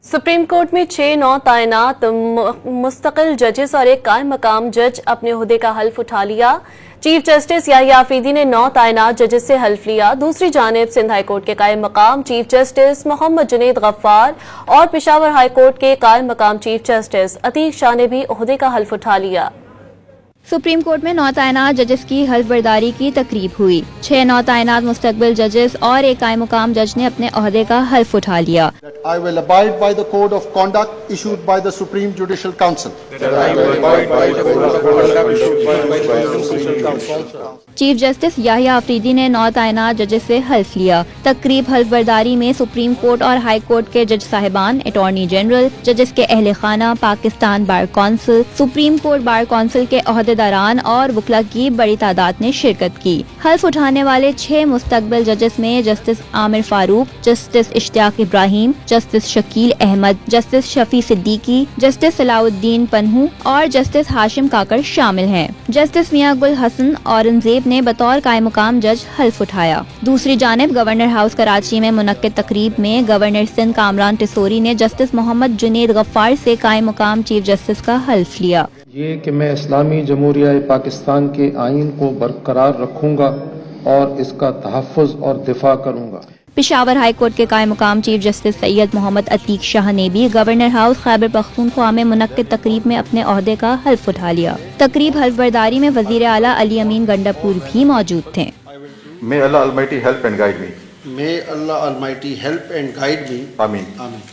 Supreme court में 6 नौ तैनात मुस्तकिल जजेस और एक कायम मकाम जज अपने ओहदे का हल्फ उठा लिया। चीफ जस्टिस याहिया आफरीदी ने 9 तैनात जजेस से हल्फ लिया। दूसरी जानिब सिंध हाई कोर्ट के कायम मकाम चीफ जस्टिस मोहम्मद जुनैद गफ्फार और पेशावर हाई कोर्ट के कायम मकाम चीफ जस्टिस अतीक शाह ने भी ओहदे का हल्फ उठा लिया। सुप्रीम कोर्ट में 9 तैनात जजेस की हल्फ बर्दारी की तकरीब हुई। 6 नौ तैनात मुस्तकबिल जजेस और एक कायम मुकाम जज ने अपने ओहदे का हल्फ उठा लिया। I will abide by the code of conduct issued by the Supreme Judicial Council. Chief justice Yahya Afridi ने 9 तैनात जजेस से हल्फ लिया। तकरीब हल्फ बर्दारी में सुप्रीम कोर्ट और हाई कोर्ट के जज साहिबान, अटॉर्नी जनरल, जजेस के अहले खाना, Pakistan bar council, supreme court bar council के ओहदेदारान और वकला की बड़ी तादाद ने शिरकत की। हल्फ उठाने वाले 6 मुस्तकबिल जजेस में justice Aamir Farooq, justice Ishtiaq Ibrahim, justice Shakeel Ahmed, justice Shafi Siddiqui, justice Salahuddin Panhwar और जस्टिस हाशिम काकड़ शामिल हैं। जस्टिस मियां गुल हसन औरंगजेब ने बतौर कायम मुकाम जज हल्फ उठाया। दूसरी जानिब गवर्नर हाउस कराची में मुनक्किद तकरीब में गवर्नर सिंध कामरान टिसोरी ने जस्टिस मोहम्मद जुनैद गफ्फार से कायम मुकाम चीफ जस्टिस का हल्फ लिया। ये कि मैं इस्लामी जमहूरिया पाकिस्तान के आइन को बरकरार रखूंगा और इसका तहफ़्फ़ुज़ और दिफा करूंगा। पेशावर हाई कोर्ट के कायम मुकाम चीफ जस्टिस सैयद मोहम्मद अतीक शाह ने भी गवर्नर हाउस खैबर पख्तूनख्वा में मुनक्किद तकरीब में अपने ओहदे का हल्फ उठा लिया। तकरीब हल्फ बर्दारी में वजीर आला अली अमीन गंडापुर भी मौजूद थे। May Allah Almighty help and guide me. May Allah Almighty help and guide me. Amin. Amin.